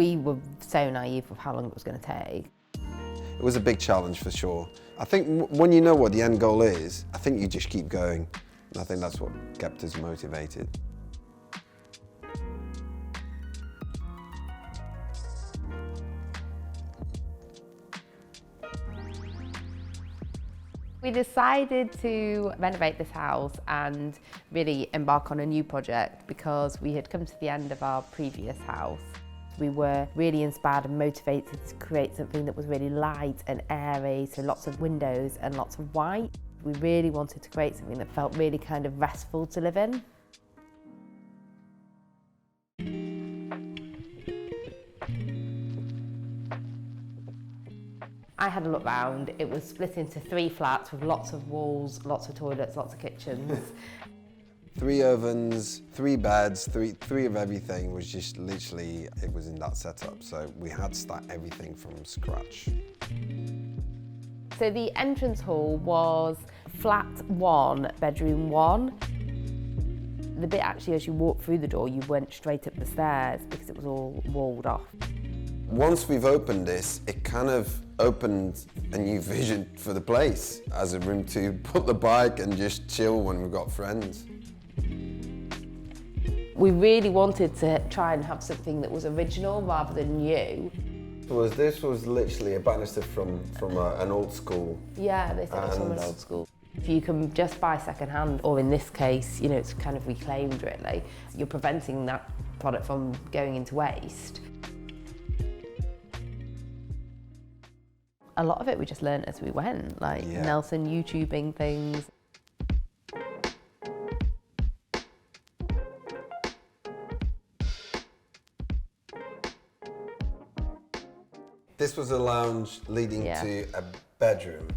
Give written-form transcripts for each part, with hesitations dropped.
We were so naive of how long it was going to take. It was a big challenge for sure. I think when you know what the end goal is, I think you just keep going. And I think that's what kept us motivated. We decided to renovate this house and really embark on a new project because we had come to the end of our previous house. We were really inspired and motivated to create something that was really light and airy, so lots of windows and lots of white. We really wanted to create something that felt really kind of restful to live in. I had a look round. It was split into 3 flats with lots of walls, lots of toilets, lots of kitchens. 3 ovens, 3 beds, three of everything was just literally, it was in that setup. So we had to start everything from scratch. So the entrance hall was flat 1, bedroom 1. The bit actually as you walked through the door, you went straight up the stairs because it was all walled off. Once we've opened this, it kind of opened a new vision for the place as a room to put the bike and just chill when we've got friends. We really wanted to try and have something that was original rather than new. This was literally a banister from an old school. Yeah, they said it was from an old school. If you can just buy second-hand, or in this case, you know, it's kind of reclaimed really, you're preventing that product from going into waste. A lot of it we just learned as we went, like Nelson YouTubing things. This was a lounge leading to a bedroom.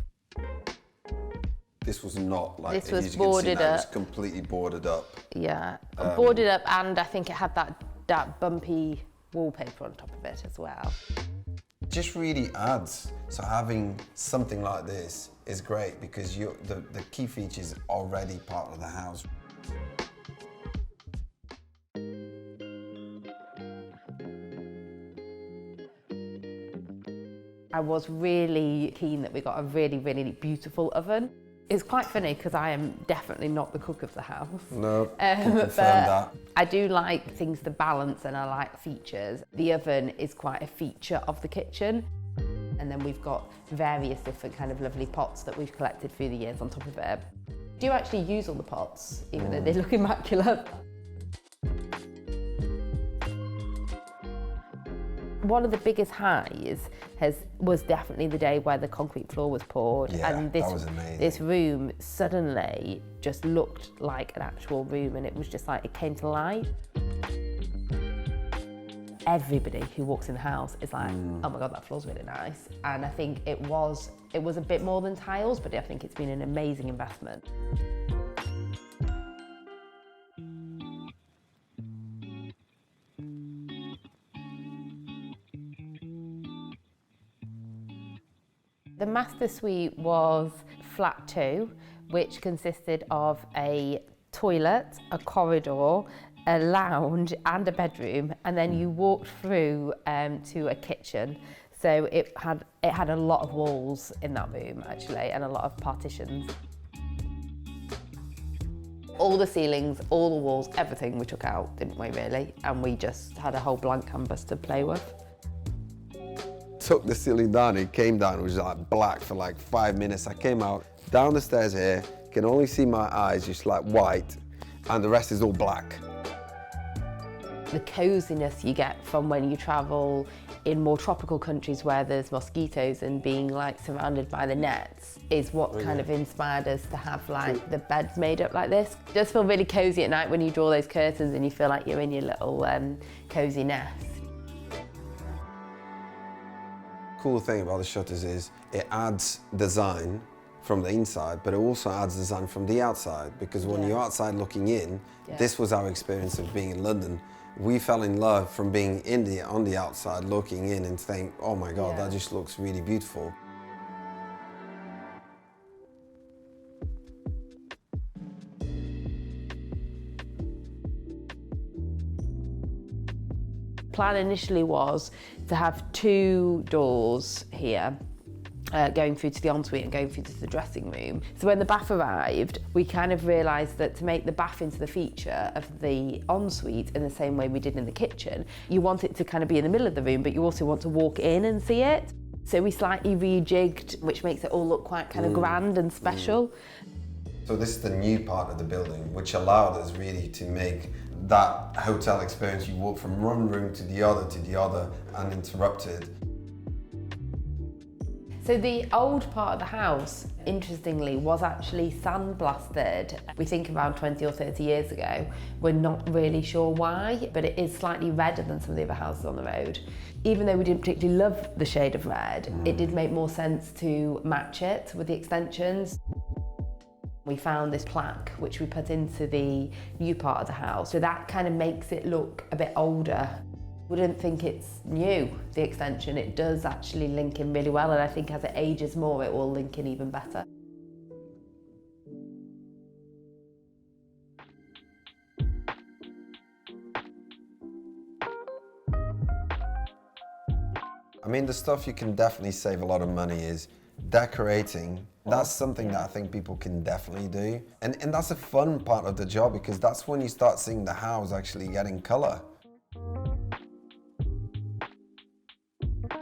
This was not like this was as you boarded can see now, up. It's completely boarded up. Yeah, boarded up, and I think it had that bumpy wallpaper on top of it as well. Just really adds. So having something like this is great because the key features are already part of the house. I was really keen that we got a really, really beautiful oven. It's quite funny because I am definitely not the cook of the house. No, can confirm that. I do like things to balance and I like features. The oven is quite a feature of the kitchen. And then we've got various different kind of lovely pots that we've collected through the years on top of it. Do you actually use all the pots, even though they look immaculate? One of the biggest highs was definitely the day where the concrete floor was poured, and that was amazing. This room suddenly just looked like an actual room, and it was just like it came to life. Everybody who walks in the house is like, oh my God, that floor's really nice. And I think it was a bit more than tiles, but I think it's been an amazing investment. The master suite was flat 2, which consisted of a toilet, a corridor, a lounge and a bedroom, and then you walked through to a kitchen. So it had a lot of walls in that room actually, and a lot of partitions. All the ceilings, all the walls, everything we took out, didn't we really? And we just had a whole blank canvas to play with. Took the ceiling down, it came down, it was like black for like 5 minutes. I came out, down the stairs here, can only see my eyes just like white, and the rest is all black. The coziness you get from when you travel in more tropical countries where there's mosquitoes and being like surrounded by the nets is what kind of inspired us to have like the beds made up like this. It does feel really cozy at night when you draw those curtains and you feel like you're in your little cozy nest. Cool thing about the shutters is it adds design from the inside, but it also adds design from the outside, because when you're outside looking in, this was our experience of being in London. We fell in love from being on the outside looking in and saying, oh my God, that just looks really beautiful. plan initially was to have 2 doors here, going through to the ensuite and going through to the dressing room. So when the bath arrived, we kind of realised that to make the bath into the feature of the ensuite in the same way we did in the kitchen, you want it to kind of be in the middle of the room, but you also want to walk in and see it. So we slightly rejigged, which makes it all look quite kind of grand and special. So this is the new part of the building, which allowed us really to make that hotel experience. You walk from one room to the other uninterrupted. So the old part of the house, interestingly, was actually sandblasted. We think around 20 or 30 years ago. We're not really sure why, but it is slightly redder than some of the other houses on the road. Even though we didn't particularly love the shade of red, it did make more sense to match it with the extensions. We found this plaque which we put into the new part of the house, so that kind of makes it look a bit older. We didn't think it's new, the extension. It does actually link in really well, and I think as it ages more, it will link in even better. I mean, the stuff you can definitely save a lot of money is decorating. That's something that I think people can definitely do. And that's a fun part of the job, because that's when you start seeing the house actually getting colour.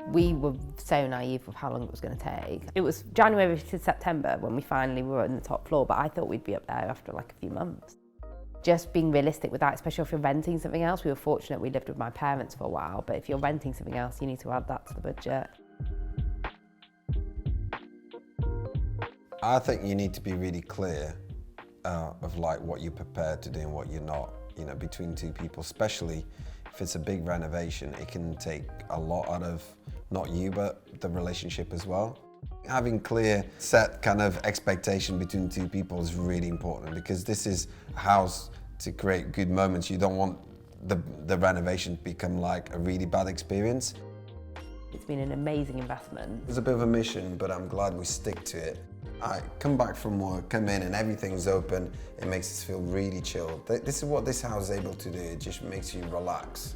We were so naive of how long it was going to take. It was January to September when we finally were on the top floor, but I thought we'd be up there after like a few months. Just being realistic with that, especially if you're renting something else. We were fortunate we lived with my parents for a while, but if you're renting something else, you need to add that to the budget. I think you need to be really clear of like what you're prepared to do and what you're not, you know, between two people, especially if it's a big renovation. It can take a lot out of not you, but the relationship as well. Having clear, set kind of expectation between two people is really important, because this is a house to create good moments. You don't want the renovation to become like a really bad experience. It's been an amazing investment. It's a bit of a mission, but I'm glad we stick to it. I come back from work, come in and everything's open. It makes us feel really chilled. This is what this house is able to do. It just makes you relax.